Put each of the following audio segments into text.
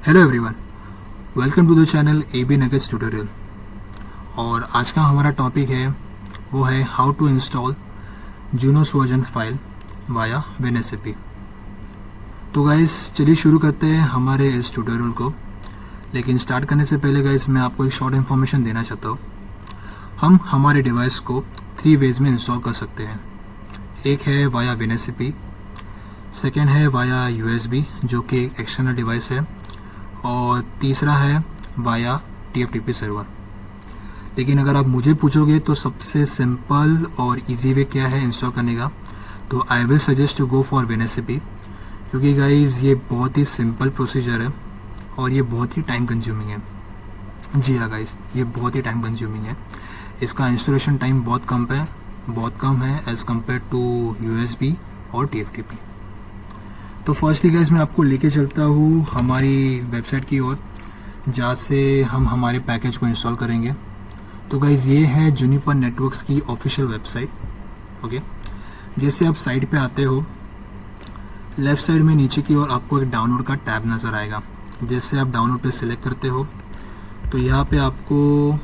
Hello everyone, welcome to the channel AB nuggets tutorial. और आज का हमारा टॉपिक है वो है how to install Junos version file via WinSAP। तो गाइस चलिए शुरू करते हैं हमारे इस ट्यूटोरियल को। लेकिन स्टार्ट करने से पहले गाइस मैं आपको एक शॉर्ट इन्फॉर्मेशन देना चाहता हूँ। हम हमारे डिवाइस को 3 वेज में इंस्टॉल कर सकते हैं। एक है वाया WinSAP, सेकेंड है वाया USB जो कि एक एक्सटर्नल डिवाइस है, और तीसरा है वाया TFTP सर्वर। लेकिन अगर आप मुझे पूछोगे तो सबसे सिंपल और इजी वे क्या है इंस्टॉल करने का, तो I will suggest to go for WinSAP, क्योंकि गाइज ये बहुत ही सिंपल प्रोसीजर है और ये बहुत ही टाइम कंज्यूमिंग है। जी हाँ गाइज, ये बहुत ही टाइम कंज्यूमिंग है। इसका इंस्टॉलेशन टाइम बहुत कम है एज़ कम्पेयर टू USB और TFTP। तो फर्स्टली गाइज मैं आपको लेके चलता हूँ हमारी वेबसाइट की ओर, जहाँ से हम हमारे पैकेज को इंस्टॉल करेंगे। तो गाइज ये है जूनिपर नेटवर्क्स की ऑफिशियल वेबसाइट। ओके, जैसे आप साइट पे आते हो, लेफ़्ट साइड में नीचे की ओर आपको एक डाउनलोड का टैब नज़र आएगा। जैसे आप डाउनलोड पे सिलेक्ट करते हो तो यहाँ पे आपको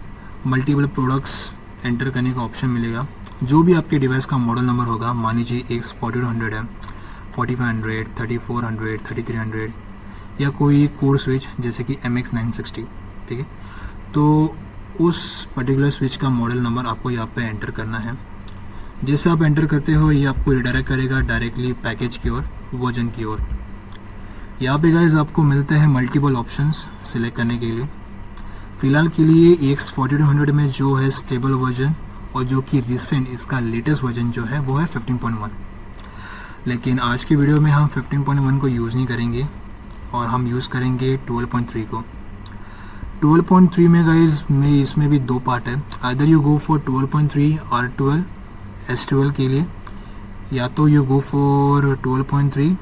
मल्टीपल प्रोडक्ट्स एंटर करने का ऑप्शन मिलेगा। जो भी आपके डिवाइस का मॉडल नंबर होगा, मान लीजिए X4200 है, 4500, 3400, 3300 या कोई कोर स्विच जैसे कि MX960, ठीक है। तो उस पर्टिकुलर स्विच का मॉडल नंबर आपको यहाँ पे एंटर करना है। जैसे आप एंटर करते हो ये आपको रिडायरेक्ट करेगा डायरेक्टली पैकेज की ओर, वर्जन की ओर। यहाँ पे गाइज आपको मिलते हैं मल्टीपल ऑप्शंस सिलेक्ट करने के लिए। फ़िलहाल के लिए X4200 में जो है स्टेबल वर्जन और जो कि रिसेंट इसका लेटेस्ट वर्जन जो है वो है 15.1। लेकिन आज की वीडियो में हम 15.1 को यूज़ नहीं करेंगे और हम यूज़ करेंगे 12.3 को। 12.3 में गाइज में इसमें भी 2 पार्ट है। Either you go for 12.3 R12 S12 के लिए, या तो यू गो फॉर 12.3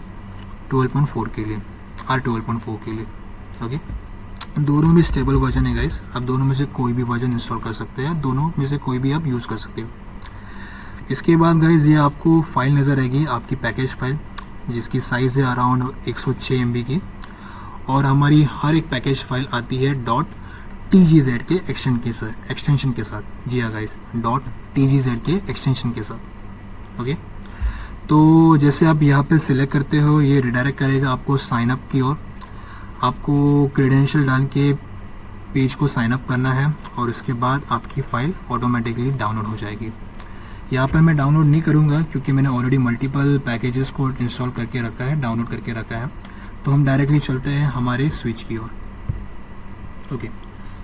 12.4 के लिए, R12.4 के लिए। ओके, दोनों भी स्टेबल वर्जन है गाइस। आप दोनों में से कोई भी वर्जन इंस्टॉल कर सकते हैं, दोनों में से कोई भी आप यूज़ कर सकते हो। इसके बाद गाइस ये आपको फाइल नज़र आएगी, आपकी पैकेज फाइल, जिसकी साइज़ है अराउंड 106 MB की। और हमारी हर एक पैकेज फाइल आती है .tgz के एक्सटेंशन के साथ। जी हाँ गाइस, .tgz के एक्सटेंशन के साथ। ओके, तो जैसे आप यहाँ पे सिलेक्ट करते हो ये रिडायरेक्ट करेगा आपको साइन अप की ओर। आपको क्रेडेंशियल डाल के पेज को साइन अप करना है और उसके बाद आपकी फ़ाइल ऑटोमेटिकली डाउनलोड हो जाएगी। यहाँ पे मैं डाउनलोड नहीं करूँगा क्योंकि मैंने ऑलरेडी मल्टीपल पैकेजेस को इंस्टॉल करके रखा है, डाउनलोड करके रखा है। तो हम डायरेक्टली चलते हैं हमारे स्विच की ओर। ओके,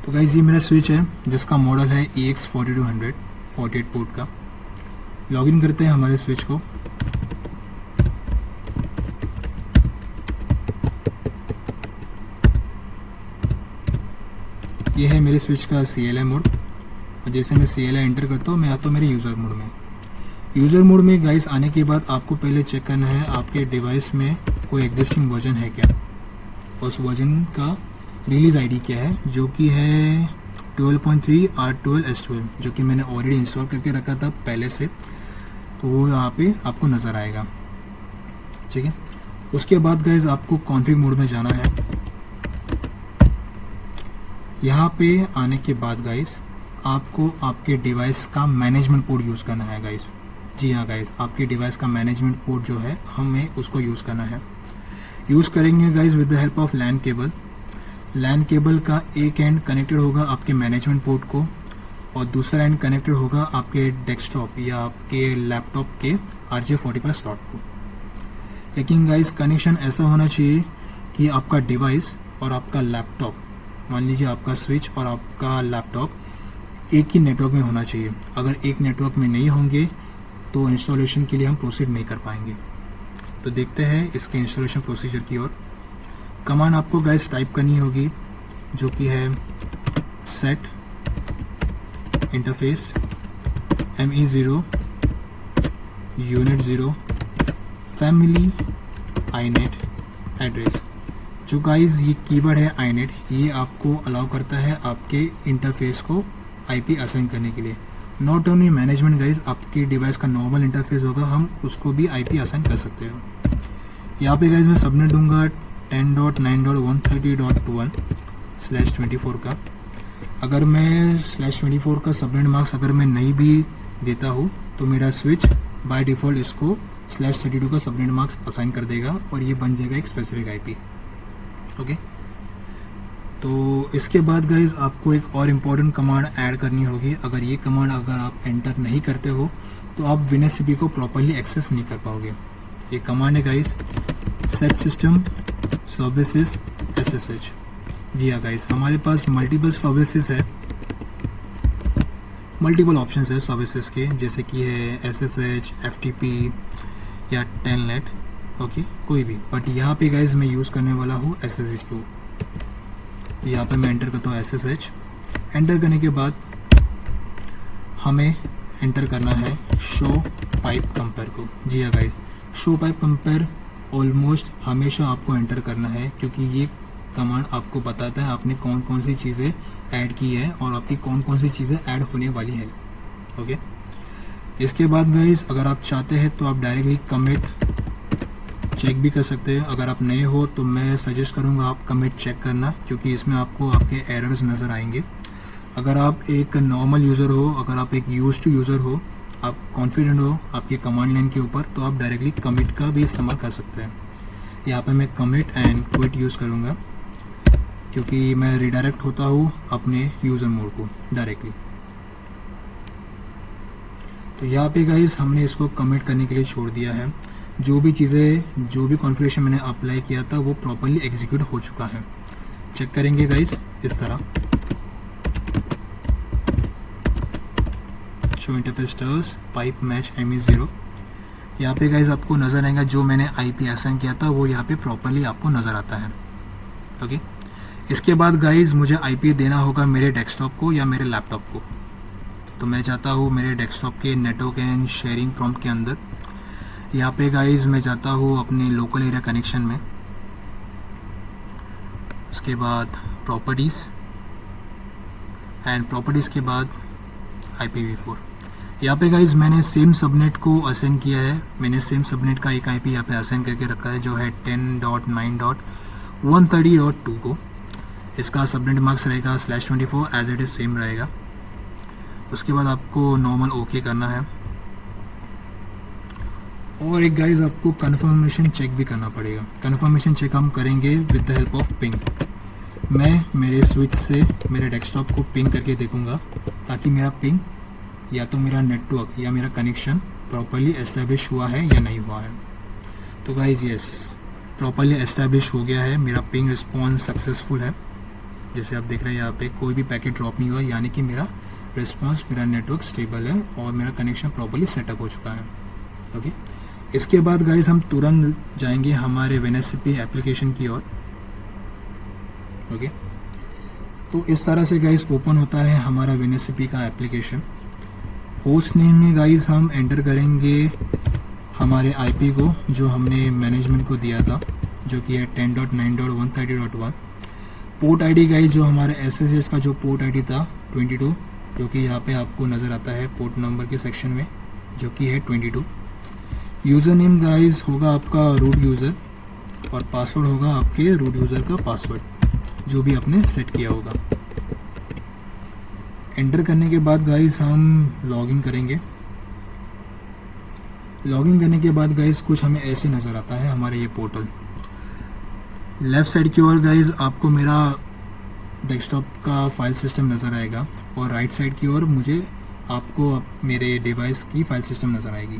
तो गाइस ये मेरा स्विच है जिसका मॉडल है EX4200 48 पोर्ट का। लॉगिन करते हैं हमारे स्विच को। ये है मेरे स्विच का CLI मोड, और जैसे मैं CLI एंटर करता हूँ मैं आता हूँ मेरे यूज़र मोड में। यूज़र मोड में गाइस आने के बाद आपको पहले चेक करना है आपके डिवाइस में कोई एग्जिस्टिंग वर्जन है क्या, उस वर्जन का रिलीज़ ID क्या है, जो कि है 12.3 R12 S12, जो कि मैंने ऑलरेडी इंस्टॉल करके रखा था पहले से। तो वो यहाँ पे आपको नज़र आएगा, ठीक है। उसके बाद गाइस आपको कॉन्फ़िग मोड में जाना है। यहाँ पे आने के बाद गाइस आपको आपके डिवाइस का मैनेजमेंट पोर्ट यूज़ करना है गाइस। जी हाँ गाइस, आपके डिवाइस का मैनेजमेंट पोर्ट जो है हमें उसको यूज़ करना है। यूज़ करेंगे guys with the help of LAN cable. LAN cable का एक एंड कनेक्टेड होगा आपके मैनेजमेंट पोर्ट को और दूसरा एंड कनेक्टेड होगा आपके डेस्कटॉप या आपके लैपटॉप के RJ45 स्लॉट को। लेकिन गाइस कनेक्शन ऐसा होना चाहिए कि आपका डिवाइस और आपका लैपटॉप, मान लीजिए आपका स्विच और आपका लैपटॉप एक ही नेटवर्क में होना चाहिए। अगर एक नेटवर्क में नहीं होंगे तो इंस्टॉलेशन के लिए हम प्रोसीड नहीं कर पाएंगे। तो देखते हैं इसके इंस्टॉलेशन प्रोसीजर की ओर। कमांड आपको गाइस टाइप करनी होगी, जो कि है set interface ME0 unit 0 family iNet address. जो गाइस ये कीवर्ड है iNet, ये आपको अलाउ करता है आपके इंटरफेस को IP असाइन करने के लिए। नॉट ओनली मैनेजमेंट गाइस, आपके डिवाइस का नॉर्मल इंटरफेस होगा, हम उसको भी IP असाइन कर सकते हो। यहाँ पे गाइस मैं सबनेट दूंगा 10.9.130.1/24 का। अगर मैं /24 का सबनेट मास्क अगर मैं नहीं भी देता हूँ तो मेरा स्विच बाय डिफ़ॉल्ट इसको /32 का सबनेट मास्क असाइन कर देगा और ये बन जाएगा एक स्पेसिफिक आईपी। ओके, तो इसके बाद गाइज आपको एक और इम्पॉर्टेंट कमांड ऐड करनी होगी। अगर ये कमांड अगर आप एंटर नहीं करते हो तो आप WinSCP को प्रॉपरली एक्सेस नहीं कर पाओगे। ये कमांड है guys set system services SSH। जी हाँ गाइज, हमारे पास मल्टीपल सर्विसेज है, मल्टीपल ऑप्शंस है सर्विसेज के, जैसे कि है SSH, FTP या टेलनेट। ओके, कोई भी, बट यहाँ पे गाइज मैं यूज़ करने वाला हूँ SSH को। यहाँ पे मैं एंटर करता हूँ SSH। एंटर करने के बाद हमें एंटर करना है शो पाइप कंपेयर को। जी हाँ guys, show pipe compare almost हमेशा आपको एंटर करना है, क्योंकि ये कमांड आपको बताता है आपने कौन कौन सी चीज़ें ऐड की है और आपकी कौन कौन सी चीज़ें ऐड होने वाली है। ओके, इसके बाद गाइज अगर आप चाहते हैं तो आप डायरेक्टली कमिट चेक भी कर सकते हैं। अगर आप नए हो तो मैं सजेस्ट करूंगा आप कमिट चेक करना, क्योंकि इसमें आपको आपके एरर्स नज़र आएंगे। अगर आप एक नॉर्मल यूज़र हो, अगर आप एक यूज्ड टू यूज़र हो, आप कॉन्फिडेंट हो आपके कमांड लाइन के ऊपर, तो आप डायरेक्टली कमिट का भी इस्तेमाल कर सकते हैं। यहाँ पे मैं कमिट एंड क्विट यूज़ करूँगा, क्योंकि मैं रिडायरेक्ट होता हूँ अपने यूज़र मोड को डायरेक्टली। तो यहाँ पे गाइस हमने इसको कमिट करने के लिए छोड़ दिया है। जो भी चीज़ें, जो भी कॉन्फ़िगरेशन मैंने अप्लाई किया था वो प्रॉपरली एग्जीक्यूट हो चुका है। चेक करेंगे गाइस इस तरह, show interface stars pipe match ME0। यहाँ पे गाइस आपको नज़र आएगा जो मैंने IP असाइन किया था वो यहाँ पे प्रॉपरली आपको नज़र आता है। ओके, इसके बाद गाइस मुझे IP देना होगा मेरे डेस्कटॉप को या मेरे लैपटॉप को। तो मैं चाहता हूँ मेरे डेस्कटॉप के नेटवर्क एंड शेयरिंग प्रॉम्प्ट के अंदर, यहाँ पे गाइस मैं जाता हूँ अपने लोकल एरिया कनेक्शन में। उसके बाद प्रॉपर्टीज़ एंड प्रॉपर्टीज़ के बाद IPv4। यहाँ पे गाइस मैंने सेम सबनेट को असाइन किया है। मैंने सेम सबनेट का एक IP यहाँ पे असाइन करके रखा है जो है 10.9.130.2 को। इसका सबनेट मार्क्स रहेगा /24 एज इट इज़ सेम रहेगा। उसके बाद आपको नॉर्मल ओके करना है और एक गाइस आपको कन्फर्मेशन चेक भी करना पड़ेगा। कन्फर्मेशन चेक हम करेंगे with the help of ping. मैं मेरे स्विच से मेरे डेस्कटॉप को पिंग करके देखूंगा ताकि मेरा पिंग या तो मेरा नेटवर्क या मेरा कनेक्शन प्रॉपरली एस्टेब्लिश हुआ है या नहीं हुआ है। तो गाइस यस, प्रॉपरली एस्टेब्लिश हो गया है, मेरा पिंग रिस्पॉन्स सक्सेसफुल है। जैसे आप देख रहे हैं यहाँ पे कोई भी पैकेट ड्रॉप नहीं हुआ, यानी कि मेरा रिस्पॉन्स, मेरा नेटवर्क स्टेबल है और मेरा कनेक्शन प्रॉपरली सेटअप हो चुका है। ओके, इसके बाद गाइस हम तुरंत जाएंगे हमारे WinSCP एप्लीकेशन की ओर। ओके, तो इस तरह से गाइस ओपन होता है हमारा WinSCP का एप्लीकेशन। होस्ट नेम में गाइस हम एंटर करेंगे हमारे IP को जो हमने मैनेजमेंट को दिया था, जो कि है 10.9.130.1। पोर्ट ID गाइस जो हमारे SSH का जो पोर्ट ID था 22, जो कि यहाँ पे आपको नज़र आता है पोर्ट नंबर के सेक्शन में, जो कि है 22। यूज़र नेम गाइस होगा आपका रूट यूज़र और पासवर्ड होगा आपके रूट यूज़र का पासवर्ड जो भी आपने सेट किया होगा। एंटर करने के बाद गाइस हम लॉगिन करेंगे। लॉगिन करने के बाद गाइस कुछ हमें ऐसे नज़र आता है हमारे ये पोर्टल। लेफ़्ट साइड की ओर गाइस आपको मेरा डेस्कटॉप का फाइल सिस्टम नज़र आएगा और राइट साइड की ओर मुझे आपको मेरे डिवाइस की फाइल सिस्टम नज़र आएगी।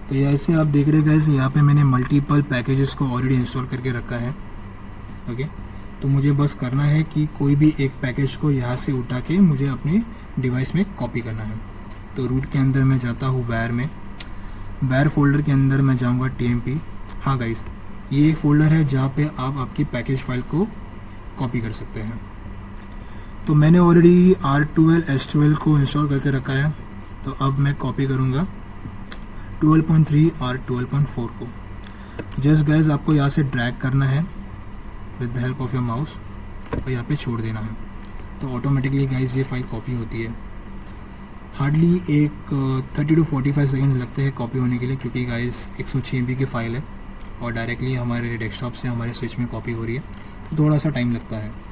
तो ऐसे आप देख रहे गाइस यहाँ पे मैंने मल्टीपल पैकेजेस को ऑलरेडी इंस्टॉल करके रखा है। ओके, तो मुझे बस करना है कि कोई भी एक पैकेज को यहाँ से उठा के मुझे अपने डिवाइस में कॉपी करना है। तो रूट के अंदर मैं जाता हूँ वायर में, वायर फोल्डर के अंदर मैं जाऊँगा TMP। हाँ गाइस, ये एक फ़ोल्डर है जहाँ पे आप आपकी पैकेज फाइल को कॉपी कर सकते हैं। तो मैंने ऑलरेडी R12 S12 को इंस्टॉल करके रखा है, तो अब मैं कॉपी करूँगा 12.3 और 12.4 को। जस्ट गाइस आपको यहाँ से ड्रैग करना है with the help of your mouse और यहाँ पे छोड़ देना है, तो ऑटोमेटिकली गाइस ये फाइल कॉपी होती है। हार्डली एक 30 to 45 सेकेंड्स लगते हैं कॉपी होने के लिए, क्योंकि गाइस 106 MB की फ़ाइल है और डायरेक्टली हमारे डेस्कटॉप से हमारे स्विच में कॉपी हो रही है, तो थोड़ा सा टाइम लगता है।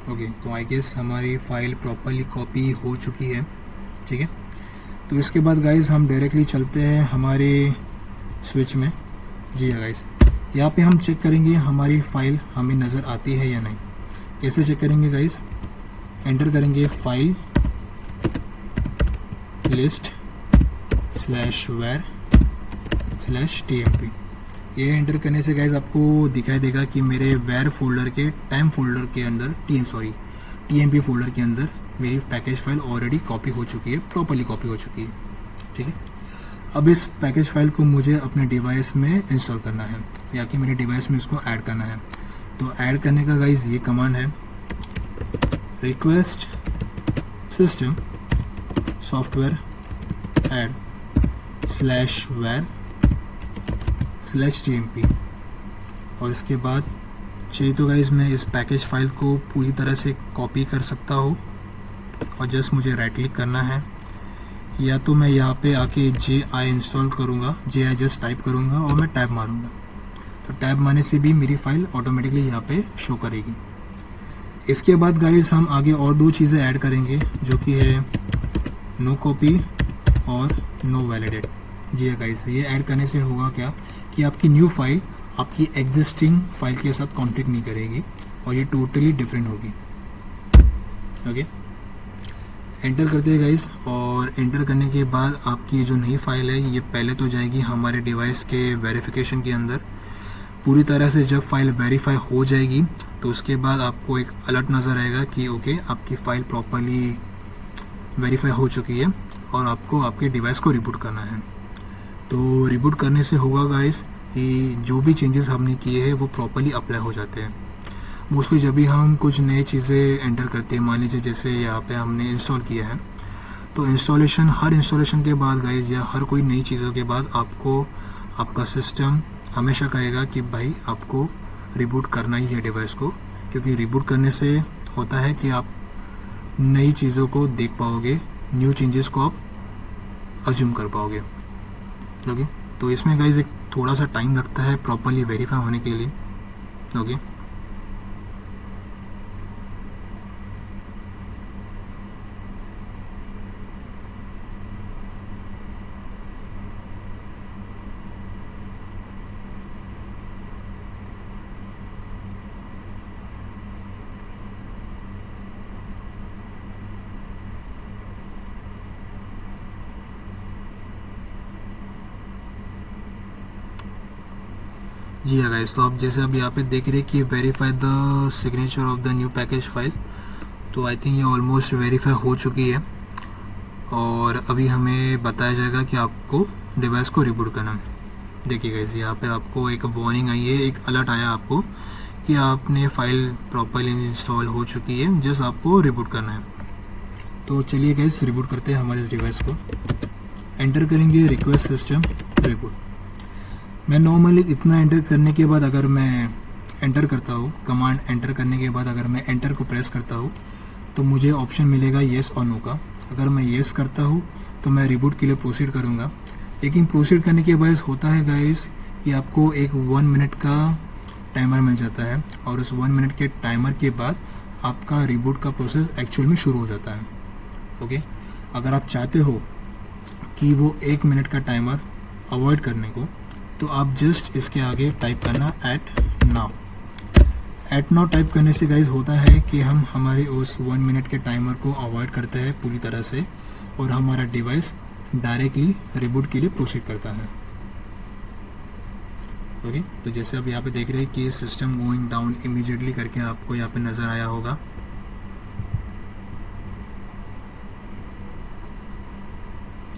ओके, तो आई गेस हमारी फाइल प्रॉपरली कॉपी हो चुकी है। ठीक है, तो इसके बाद गाइस हम डायरेक्टली चलते हैं हमारे स्विच में। जी हाँ गाइस, यहाँ पे हम चेक करेंगे हमारी फाइल हमें नज़र आती है या नहीं। कैसे चेक करेंगे गाइस? एंटर करेंगे फाइल लिस्ट /var/tmp। ये एंटर करने से गाइस आपको दिखाई देगा कि मेरे वेर फोल्डर के टाइम फोल्डर के अंदर टीएमपी फोल्डर के अंदर मेरी पैकेज फाइल ऑलरेडी कॉपी हो चुकी है, प्रॉपरली कॉपी हो चुकी है। ठीक है, अब इस पैकेज फाइल को मुझे अपने डिवाइस में इंस्टॉल करना है, या कि मेरे डिवाइस में इसको ऐड करना है। तो ऐड करने का गाइस ये कमांड है, request system software add /var/tmp। और इसके बाद चाहिए तो गाइस मैं इस पैकेज फाइल को पूरी तरह से कॉपी कर सकता हूँ, और जस्ट मुझे राइट क्लिक करना है, या तो मैं यहाँ पे आके JI इंस्टॉल करूँगा, JI जस्ट टाइप करूँगा और मैं टैब मारूँगा। तो टैब मारने से भी मेरी फाइल ऑटोमेटिकली यहाँ पे शो करेगी। इसके बाद गाइस हम आगे और 2 चीज़ें ऐड करेंगे, जो कि है नो कॉपी और नो वैलिडेट। जी हाँ गाइस, ये ऐड करने से होगा क्या कि आपकी न्यू फाइल आपकी एग्जिस्टिंग फाइल के साथ कॉन्फ्लिक्ट नहीं करेगी, और ये टोटली डिफरेंट होगी। ओके, एंटर करते हैं गाइस, और एंटर करने के बाद आपकी जो नई फाइल है ये पहले तो जाएगी हमारे डिवाइस के वेरिफिकेशन के अंदर। पूरी तरह से जब फाइल वेरीफाई हो जाएगी तो उसके बाद आपको एक अलर्ट नज़र आएगा कि ओके, आपकी फ़ाइल प्रॉपरली वेरीफाई हो चुकी है और आपको आपके डिवाइस को रिबूट करना है। तो रिबूट करने से होगा गाइस कि जो भी चेंजेस हमने किए हैं वो प्रॉपरली अप्लाई हो जाते हैं। मोस्टली जब भी हम कुछ नई चीज़ें एंटर करते हैं, मान लीजिए जैसे यहाँ पे हमने इंस्टॉल किया है, तो हर इंस्टॉलेशन के बाद गाइस या हर कोई नई चीज़ों के बाद आपको आपका सिस्टम हमेशा कहेगा कि भाई आपको रिबूट करना ही है डिवाइस को, क्योंकि रिबूट करने से होता है कि आप नई चीज़ों को देख पाओगे, न्यू चेंजेस को आप अज्यूम कर पाओगे। ओके, तो इसमें गाइस एक थोड़ा सा टाइम लगता है प्रॉपरली वेरीफाई होने के लिए। ओके, जी हाँ गाइस, तो आप जैसे अब यहाँ पे देख रहे हैं कि verify the signature of the new package file, तो आई थिंक ये ऑलमोस्ट वेरीफाई हो चुकी है, और अभी हमें बताया जाएगा कि आपको डिवाइस को रिबूट करना है। देखिए गाइस, यहाँ पे आपको एक वार्निंग आई है, एक अलर्ट आया आपको कि आपने फाइल प्रॉपरली इंस्टॉल हो चुकी है, जस्ट आपको रिबूट करना है। तो चलिए गाइस, रिबूट करते हैं हमारे इस डिवाइस को। एंटर करेंगे रिक्वेस्ट सिस्टम रिबूट। मैं नॉर्मली इतना एंटर करने के बाद अगर मैं एंटर करता हूँ, कमांड एंटर करने के बाद अगर मैं एंटर को प्रेस करता हूँ तो मुझे ऑप्शन मिलेगा येस और नो का। अगर मैं येस करता हूँ तो मैं रिबूट के लिए प्रोसीड करूँगा, लेकिन प्रोसीड करने के बाद होता है गाइस कि आपको एक 1 मिनट का टाइमर मिल जाता है, और उस 1 मिनट के टाइमर के बाद आपका रिबूट का प्रोसेस एक्चुअल में शुरू हो जाता है। ओके, अगर आप चाहते हो कि वो 1 मिनट का टाइमर अवॉइड करने को, तो आप जस्ट इसके आगे टाइप करना एट नाउ टाइप करने से गाइज होता है कि हम हमारे उस 1 मिनट के टाइमर को अवॉइड करते हैं पूरी तरह से, और हमारा डिवाइस डायरेक्टली रिबूट के लिए प्रोसीड करता है। ओके, तो जैसे आप यहाँ पे देख रहे हैं कि सिस्टम गोइंग डाउन इमीडिएटली करके आपको यहाँ पे नज़र आया होगा।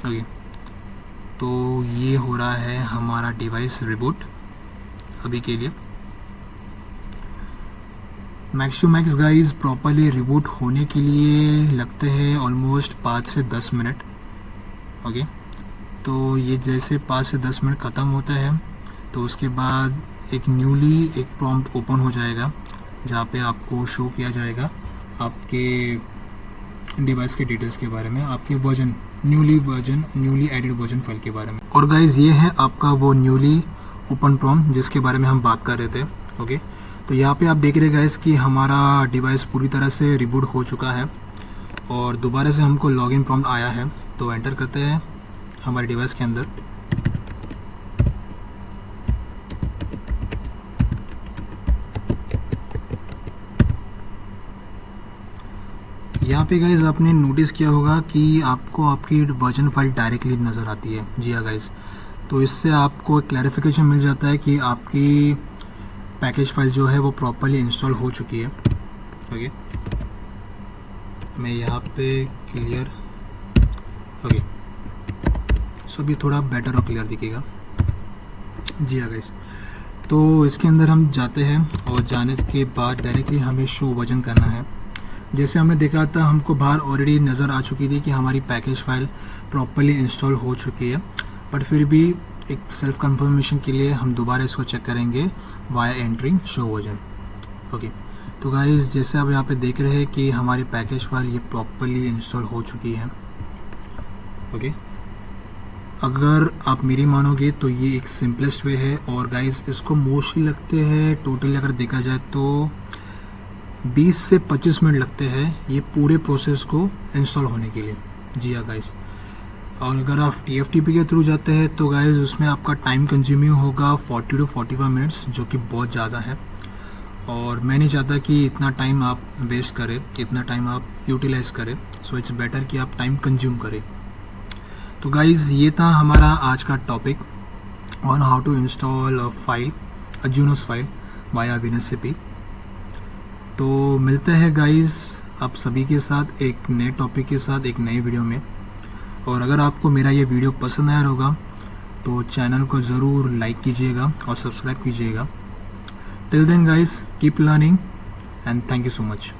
ओके, तो ये हो रहा है हमारा डिवाइस रिबूट अभी के लिए। Max to max guys properly reboot होने के लिए लगते हैं ऑलमोस्ट 5 से 10 मिनट, ओके, तो ये जैसे 5 से 10 मिनट ख़त्म होता है तो उसके बाद एक प्रॉम्प्ट ओपन हो जाएगा जहाँ पे आपको शो किया जाएगा आपके डिवाइस के डिटेल्स के बारे में, आपके न्यूली एडिड वर्जन फाइल के बारे में। और गाइज ये है आपका वो न्यूली ओपन प्रॉम्प्ट जिसके बारे में हम बात कर रहे थे। ओके, तो यहाँ पे आप देख रहे गाइज कि हमारा डिवाइस पूरी तरह से रिबूट हो चुका है और दोबारा से हमको लॉगिन प्रॉम्प्ट आया है। तो एंटर करते हैं हमारे डिवाइस के अंदर। यहाँ पे गाइज आपने नोटिस किया होगा कि आपको आपकी वर्जन फाइल डायरेक्टली नज़र आती है। जी हाँ गाइज, तो इससे आपको एक क्लैरिफिकेशन मिल जाता है कि आपकी पैकेज फाइल जो है वो प्रॉपरली इंस्टॉल हो चुकी है। ओके, मैं यहाँ पे क्लियर, ओके, सो अभी थोड़ा बेटर और क्लियर दिखेगा। जी हाँ गाइज, तो इसके अंदर हम जाते हैं और जाने के बाद डायरेक्टली हमें शो वर्जन करना है। जैसे हमने देखा था हमको बाहर ऑलरेडी नज़र आ चुकी थी कि हमारी पैकेज फाइल प्रॉपरली इंस्टॉल हो चुकी है, बट फिर भी एक सेल्फ कंफर्मेशन के लिए हम दोबारा इसको चेक करेंगे via entering show version. Okay, तो गाइस जैसे आप यहाँ पे देख रहे हैं कि हमारी पैकेज फाइल ये प्रॉपरली इंस्टॉल हो चुकी है। ओके, अगर आप मेरी मानोगे तो ये एक सिंपलेस्ट वे है और गाइस इसको मोस्टली लगते हैं टोटली अगर देखा जाए तो 20 से 25 मिनट लगते हैं ये पूरे प्रोसेस को इंस्टॉल होने के लिए। जी हाँ गाइस, और अगर आप TFTP के थ्रू जाते हैं तो गाइस उसमें आपका टाइम कंज्यूमिंग होगा 40 to 45 मिनट्स, जो कि बहुत ज़्यादा है और मैं नहीं चाहता कि इतना टाइम आप वेस्ट करें, इतना टाइम आप यूटिलाइज करें। सो इट्स बेटर कि आप टाइम कंज्यूम करें। तो गाइस ये था हमारा आज का topic on how to install a Junos file via WinSCP। तो मिलते हैं गाइस आप सभी के साथ एक नए टॉपिक के साथ एक नई वीडियो में। और अगर आपको मेरा ये वीडियो पसंद आया होगा तो चैनल को ज़रूर लाइक कीजिएगा और सब्सक्राइब कीजिएगा। Till then guys, keep learning and thank you so much.